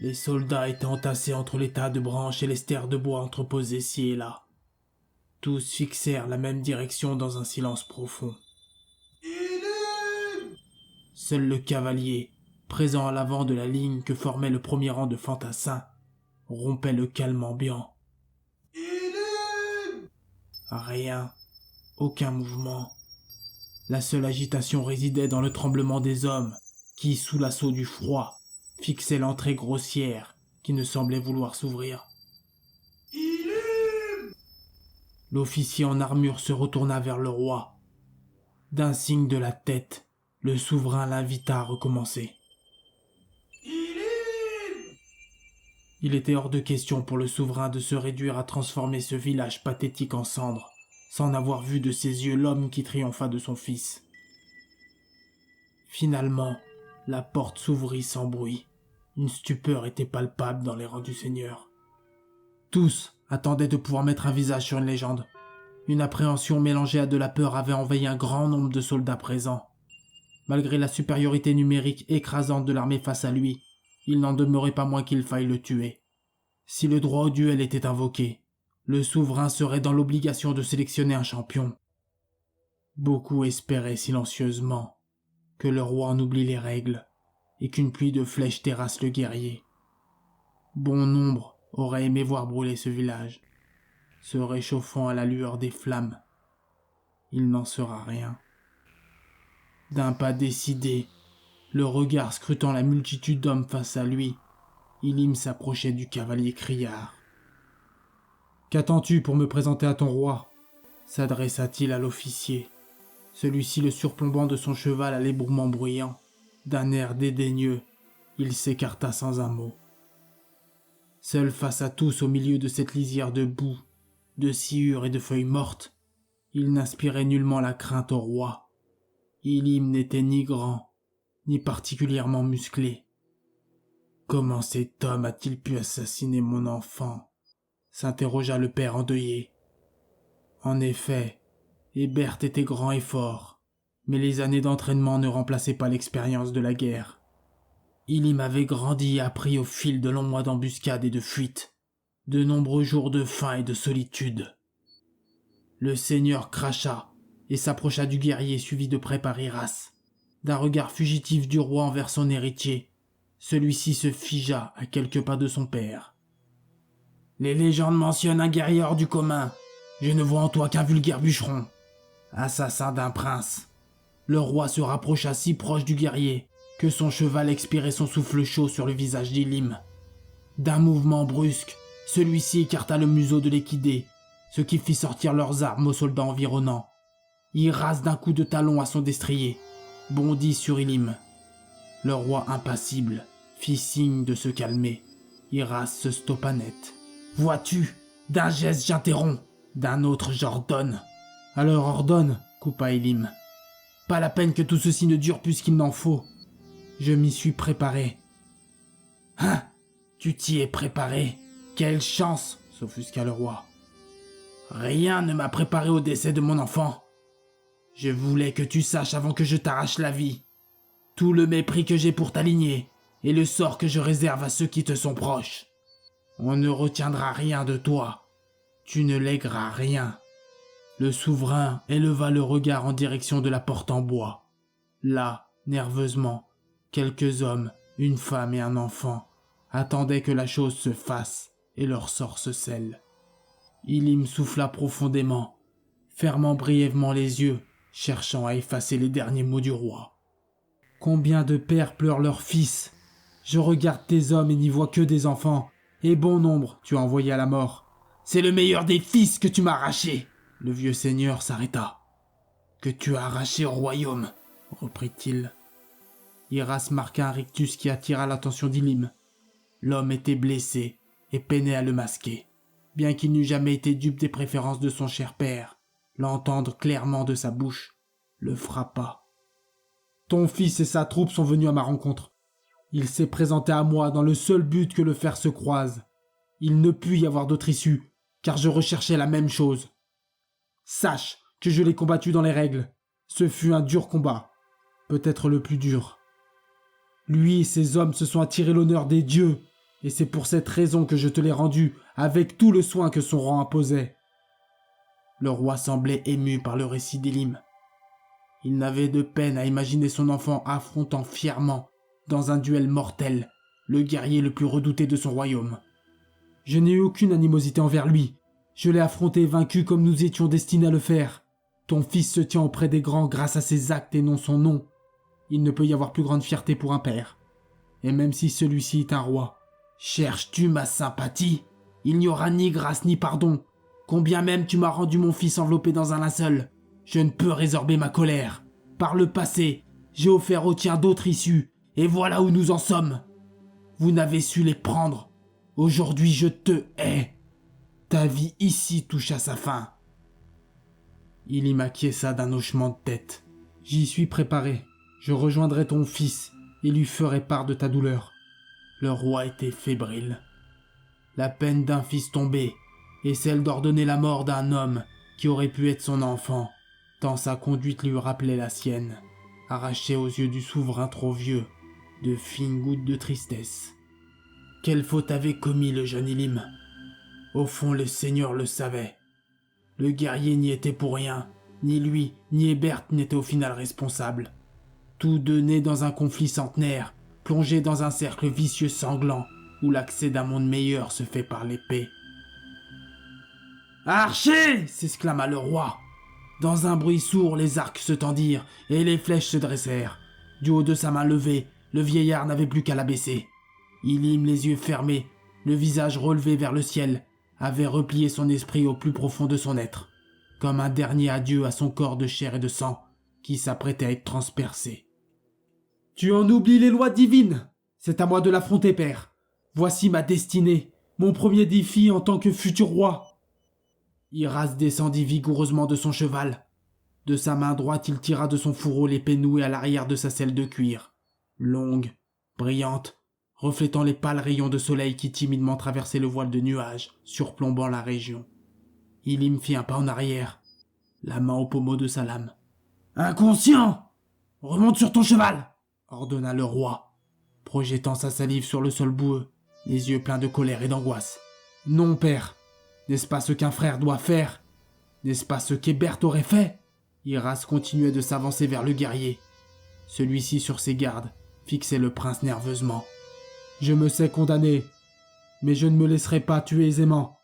Les soldats étaient entassés entre les tas de branches et les stères de bois entreposés ci et là. Tous fixèrent la même direction dans un silence profond. Seul le cavalier, présent à l'avant de la ligne que formait le premier rang de fantassins, rompait le calme ambiant. Rien, aucun mouvement. La seule agitation résidait dans le tremblement des hommes qui, sous l'assaut du froid, fixaient l'entrée grossière qui ne semblait vouloir s'ouvrir. L'officier en armure se retourna vers le roi. D'un signe de la tête, le souverain l'invita à recommencer. Il était hors de question pour le souverain de se réduire à transformer ce village pathétique en cendres, sans n'avoir vu de ses yeux l'homme qui triompha de son fils. Finalement, la porte s'ouvrit sans bruit. Une stupeur était palpable dans les rangs du seigneur. Tous attendaient de pouvoir mettre un visage sur une légende. Une appréhension mélangée à de la peur avait envahi un grand nombre de soldats présents. Malgré la supériorité numérique écrasante de l'armée face à lui, il n'en demeurait pas moins qu'il faille le tuer. Si le droit au duel était invoqué, le souverain serait dans l'obligation de sélectionner un champion. Beaucoup espéraient silencieusement que le roi en oublie les règles et qu'une pluie de flèches terrasse le guerrier. Bon nombre auraient aimé voir brûler ce village, se réchauffant à la lueur des flammes. Il n'en sera rien. D'un pas décidé, le regard scrutant la multitude d'hommes face à lui, Ilim s'approchait du cavalier criard. « Qu'attends-tu pour me présenter à ton roi ?» s'adressa-t-il à l'officier, celui-ci le surplombant de son cheval à l'ébourement bruyant. D'un air dédaigneux, il s'écarta sans un mot. Seul face à tous au milieu de cette lisière de boue, de sciure et de feuilles mortes, il n'inspirait nullement la crainte au roi. Ilim n'était ni grand, ni particulièrement musclé. Comment cet homme a-t-il pu assassiner mon enfant ? S'interrogea le père endeuillé. En effet, Hébert était grand et fort, mais les années d'entraînement ne remplaçaient pas l'expérience de la guerre. Ilim avait grandi et appris au fil de longs mois d'embuscades et de fuites, de nombreux jours de faim et de solitude. Le seigneur cracha et s'approcha du guerrier suivi de près par Iras. D'un regard fugitif du roi envers son héritier, celui-ci se figea à quelques pas de son père. « Les légendes mentionnent un guerrier hors du commun. Je ne vois en toi qu'un vulgaire bûcheron. Assassin d'un prince. » Le roi se rapprocha si proche du guerrier que son cheval expirait son souffle chaud sur le visage d'Ilim. D'un mouvement brusque, celui-ci écarta le museau de l'équidé, ce qui fit sortir leurs armes aux soldats environnants. Iras d'un coup de talon à son destrier, bondit sur Ilim. Le roi impassible fit signe de se calmer. Iras se stoppa net. « Vois-tu, d'un geste j'interromps, d'un autre j'ordonne. »« Alors ordonne, » coupa Ilim. « Pas la peine que tout ceci ne dure plus qu'il n'en faut. Je m'y suis préparé. »« Hein, tu t'y es préparé ? Quelle chance !» s'offusqua le roi. « Rien ne m'a préparé au décès de mon enfant. Je voulais que tu saches avant que je t'arrache la vie. Tout le mépris que j'ai pour ta lignée et le sort que je réserve à ceux qui te sont proches. On ne retiendra rien de toi. Tu ne lègueras rien. » Le souverain éleva le regard en direction de la porte en bois. Là, nerveusement, quelques hommes, une femme et un enfant attendaient que la chose se fasse et leur sort se scelle. Ilim souffla profondément, fermant brièvement les yeux, cherchant à effacer les derniers mots du roi. « Combien de pères pleurent leurs fils ? Je regarde tes hommes et n'y vois que des enfants, et bon nombre tu as envoyé à la mort. C'est le meilleur des fils que tu m'as arraché !» Le vieux seigneur s'arrêta. « Que tu as arraché au royaume, » reprit-il. Iras marqua un rictus qui attira l'attention d'Ilim. L'homme était blessé et peinait à le masquer. Bien qu'il n'eût jamais été dupe des préférences de son cher père, l'entendre clairement de sa bouche le frappa. « Ton fils et sa troupe sont venus à ma rencontre. Il s'est présenté à moi dans le seul but que le fer se croise. Il ne put y avoir d'autre issue, car je recherchais la même chose. Sache que je l'ai combattu dans les règles. Ce fut un dur combat, peut-être le plus dur. Lui et ses hommes se sont attirés l'honneur des dieux et c'est pour cette raison que je te l'ai rendu avec tout le soin que son rang imposait. » Le roi semblait ému par le récit d'Élim. Il n'avait de peine à imaginer son enfant affrontant fièrement, dans un duel mortel, le guerrier le plus redouté de son royaume. « Je n'ai eu aucune animosité envers lui. Je l'ai affronté et vaincu comme nous étions destinés à le faire. Ton fils se tient auprès des grands grâce à ses actes et non son nom. Il ne peut y avoir plus grande fierté pour un père. Et même si celui-ci est un roi, cherches-tu ma sympathie? Il n'y aura ni grâce ni pardon. Combien même tu m'as rendu mon fils enveloppé dans un linceul, je ne peux résorber ma colère. Par le passé, j'ai offert au tien d'autres issues, et voilà où nous en sommes. Vous n'avez su les prendre. Aujourd'hui, je te hais. Ta vie ici touche à sa fin. » Il m'acquiesça d'un hochement de tête. « J'y suis préparé. Je rejoindrai ton fils et lui ferai part de ta douleur. » Le roi était fébrile. La peine d'un fils tombé et celle d'ordonner la mort d'un homme qui aurait pu être son enfant, tant sa conduite lui rappelait la sienne, arrachait aux yeux du souverain trop vieux de fines gouttes de tristesse. Quelle faute avait commis le jeune Élim? Au fond, le Seigneur le savait. Le guerrier n'y était pour rien, ni lui, ni Hébert n'étaient au final responsables. Tous deux nés dans un conflit centenaire, plongés dans un cercle vicieux sanglant, où l'accès d'un monde meilleur se fait par l'épée. « Archer !» s'exclama le roi. Dans un bruit sourd, les arcs se tendirent, et les flèches se dressèrent. Du haut de sa main levée, le vieillard n'avait plus qu'à la baisser. Élim, les yeux fermés, le visage relevé vers le ciel, avait replié son esprit au plus profond de son être, comme un dernier adieu à son corps de chair et de sang, qui s'apprêtait à être transpercé. « Tu en oublies les lois divines. C'est à moi de l'affronter, père. Voici ma destinée, mon premier défi en tant que futur roi. » Iras descendit vigoureusement de son cheval. De sa main droite, il tira de son fourreau l'épée nouée à l'arrière de sa selle de cuir, longue, brillante, reflétant les pâles rayons de soleil qui timidement traversaient le voile de nuages, surplombant la région. Élim fit un pas en arrière, la main au pommeau de sa lame. « Inconscient! Remonte sur ton cheval !» ordonna le roi, projetant sa salive sur le sol boueux, les yeux pleins de colère et d'angoisse. « Non, père. N'est-ce pas ce qu'un frère doit faire? N'est-ce pas ce qu'Hébert aurait fait ?» Iras continuait de s'avancer vers le guerrier. Celui-ci, sur ses gardes, fixait le prince nerveusement. « Je me sais condamné, mais je ne me laisserai pas tuer aisément, »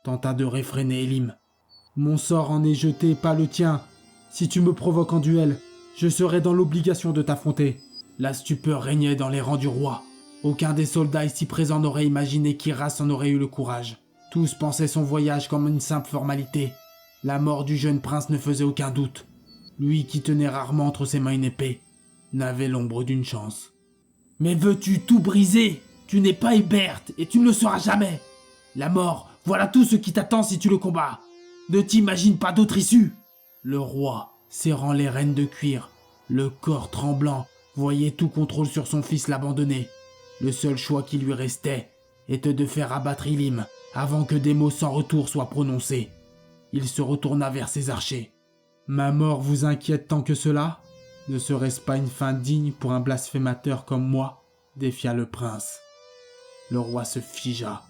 tenta de réfréner Élim. « Mon sort en est jeté, pas le tien. Si tu me provoques en duel, je serai dans l'obligation de t'affronter. » La stupeur régnait dans les rangs du roi. Aucun des soldats ici présents n'aurait imaginé qu'Iras en aurait eu le courage. Tous pensaient son voyage comme une simple formalité. La mort du jeune prince ne faisait aucun doute. Lui qui tenait rarement entre ses mains une épée, n'avait l'ombre d'une chance. « Mais veux-tu tout briser? Tu n'es pas Hébert et tu ne le seras jamais. La mort, voilà tout ce qui t'attend si tu le combats. Ne t'imagine pas d'autre issue. » Le roi, serrant les rênes de cuir, le corps tremblant, voyait tout contrôle sur son fils l'abandonner. Le seul choix qui lui restait était de faire abattre Élim avant que des mots sans retour soient prononcés. Il se retourna vers ses archers. « Ma mort vous inquiète tant que cela? Ne serait-ce pas une fin digne pour un blasphémateur comme moi ?» défia le prince. Le roi se figea.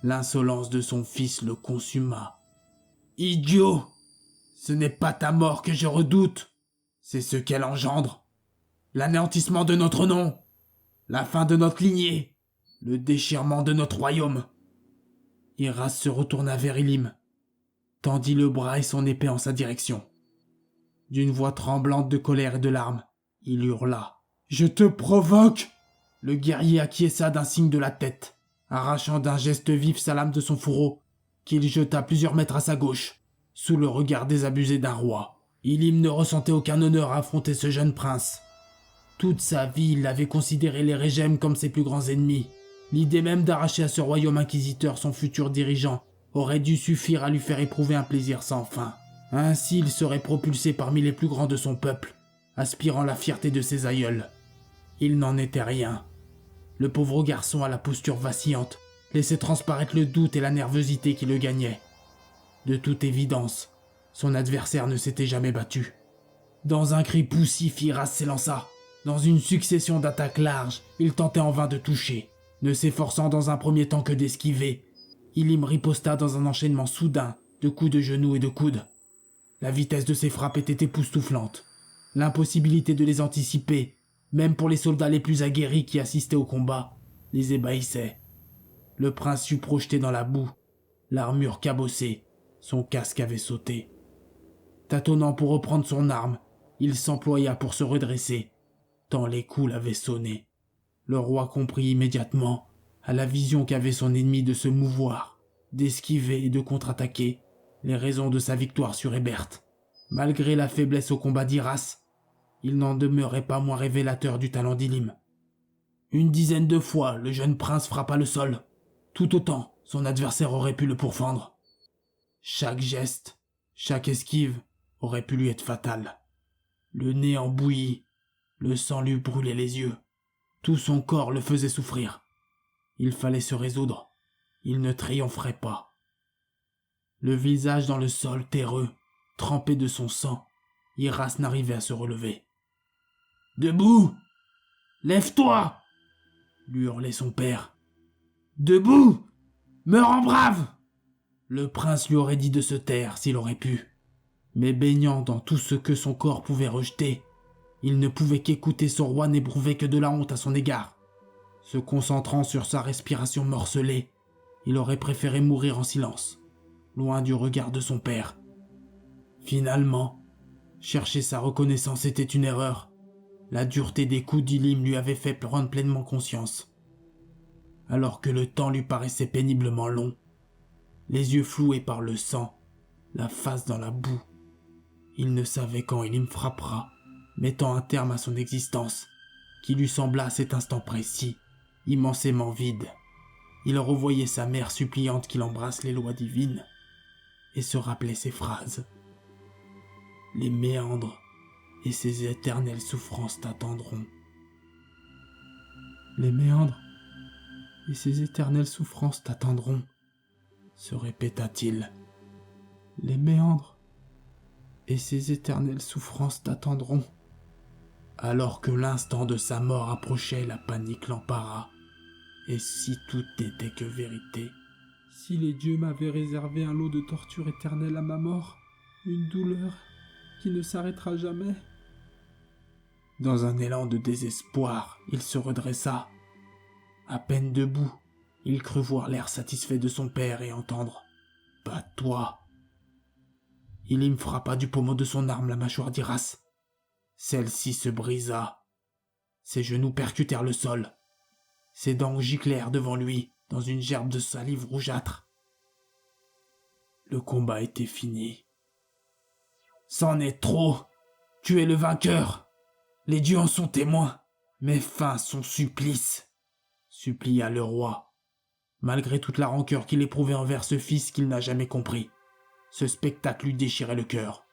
L'insolence de son fils le consuma. « Idiot! Ce n'est pas ta mort que je redoute, c'est ce qu'elle engendre. L'anéantissement de notre nom, la fin de notre lignée, le déchirement de notre royaume. » Iras se retourna vers Élim, tendit le bras et son épée en sa direction. D'une voix tremblante de colère et de larmes, il hurla. « Je te provoque !» Le guerrier acquiesça d'un signe de la tête, arrachant d'un geste vif sa lame de son fourreau, qu'il jeta plusieurs mètres à sa gauche, sous le regard désabusé d'un roi. Élim ne ressentait aucun honneur à affronter ce jeune prince. Toute sa vie, il avait considéré les régèmes comme ses plus grands ennemis. L'idée même d'arracher à ce royaume inquisiteur son futur dirigeant aurait dû suffire à lui faire éprouver un plaisir sans fin. Ainsi, il serait propulsé parmi les plus grands de son peuple, aspirant la fierté de ses aïeuls. Il n'en était rien. Le pauvre garçon à la posture vacillante laissait transparaître le doute et la nervosité qui le gagnaient. De toute évidence, son adversaire ne s'était jamais battu. Dans un cri poussif, Iras s'élança. Dans une succession d'attaques larges, il tentait en vain de toucher. Ne s'efforçant dans un premier temps que d'esquiver, Ilim riposta dans un enchaînement soudain de coups de genoux et de coudes. La vitesse de ses frappes était époustouflante. L'impossibilité de les anticiper, même pour les soldats les plus aguerris qui assistaient au combat, les ébahissait. Le prince fut projeté dans la boue, l'armure cabossée, son casque avait sauté. Tâtonnant pour reprendre son arme, il s'employa pour se redresser, tant les coups l'avaient sonné. Le roi comprit immédiatement, à la vision qu'avait son ennemi de se mouvoir, d'esquiver et de contre-attaquer, les raisons de sa victoire sur Hébert. Malgré la faiblesse au combat d'Iras, il n'en demeurait pas moins révélateur du talent d'Ilim. Une dizaine de fois, le jeune prince frappa le sol. Tout autant, son adversaire aurait pu le pourfendre. Chaque geste, chaque esquive aurait pu lui être fatal. Le nez en bouillie, le sang lui brûlait les yeux. Tout son corps le faisait souffrir. Il fallait se résoudre. Il ne triompherait pas. Le visage dans le sol terreux, trempé de son sang, Iras n'arrivait à se relever. « Debout! Lève-toi !» lui hurlait son père. « Debout! Meurs en brave !» Le prince lui aurait dit de se taire s'il aurait pu. Mais baignant dans tout ce que son corps pouvait rejeter, il ne pouvait qu'écouter son roi n'éprouver que de la honte à son égard. Se concentrant sur sa respiration morcelée, il aurait préféré mourir en silence, loin du regard de son père. Finalement, chercher sa reconnaissance était une erreur. La dureté des coups d'Ilim lui avait fait prendre pleinement conscience. Alors que le temps lui paraissait péniblement long, les yeux floués par le sang, la face dans la boue, il ne savait quand Ilim frappera, mettant un terme à son existence, qui lui sembla à cet instant précis, immensément vide. Il revoyait sa mère suppliante qu'il embrasse les lois divines, et se rappelait ces phrases. « Les méandres et ces éternelles souffrances t'attendront. » Les méandres et ces éternelles souffrances t'attendront, se répéta-t-il. Les méandres et ces éternelles souffrances t'attendront. Alors que l'instant de sa mort approchait, la panique l'empara. Et si tout n'était que vérité? Si les dieux m'avaient réservé un lot de torture éternelle à ma mort, une douleur qui ne s'arrêtera jamais. Dans un élan de désespoir, il se redressa. À peine debout, il crut voir l'air satisfait de son père et entendre « Bats-toi !» Ilim frappa du pommeau de son arme la mâchoire d'Iras. Celle-ci se brisa. Ses genoux percutèrent le sol. Ses dents giclèrent devant lui dans une gerbe de salive rougeâtre. Le combat était fini. « C'en est trop. Tu es le vainqueur. Les dieux en sont témoins. Mets fin à son supplice, » supplia le roi, malgré toute la rancœur qu'il éprouvait envers ce fils qu'il n'a jamais compris. Ce spectacle lui déchirait le cœur.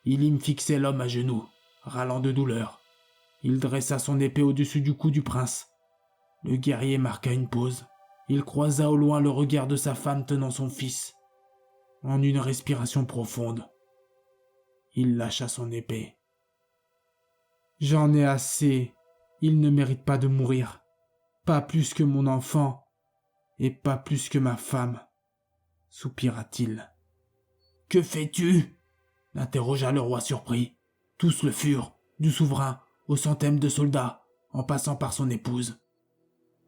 Ilim fixait l'homme à genoux, râlant de douleur. Il dressa son épée au-dessus du cou du prince. Le guerrier marqua une pause. Il croisa au loin le regard de sa femme tenant son fils. En une respiration profonde, il lâcha son épée. « J'en ai assez. Il ne mérite pas de mourir. Pas plus que mon enfant, et pas plus que ma femme, » soupira-t-il. « Que fais-tu » l'interrogea le roi surpris. Tous le furent, du souverain aux centaines de soldats, en passant par son épouse.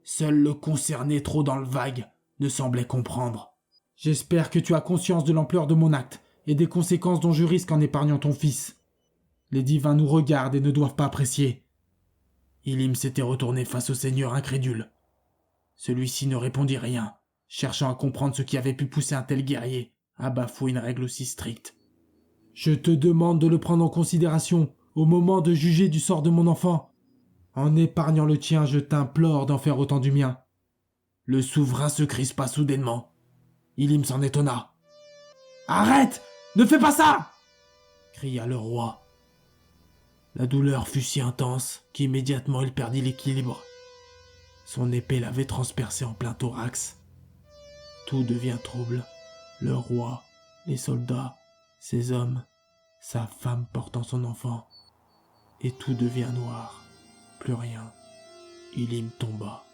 Seul le concerné, trop dans le vague, ne semblait comprendre. « J'espère que tu as conscience de l'ampleur de mon acte et des conséquences dont je risque en épargnant ton fils. Les divins nous regardent et ne doivent pas apprécier. » Ilim s'était retourné face au seigneur incrédule. Celui-ci ne répondit rien, cherchant à comprendre ce qui avait pu pousser un tel guerrier à bafouer une règle aussi stricte. « Je te demande de le prendre en considération au moment de juger du sort de mon enfant. En épargnant le tien, je t'implore d'en faire autant du mien. » Le souverain se crispa soudainement. Ilim s'en étonna. « Arrête! Ne fais pas ça !» cria le roi. La douleur fut si intense qu'immédiatement il perdit l'équilibre. Son épée l'avait transpercé en plein thorax. Tout devient trouble. Le roi, les soldats, ses hommes, sa femme portant son enfant. Et tout devient noir. Plus rien. Ilim tomba.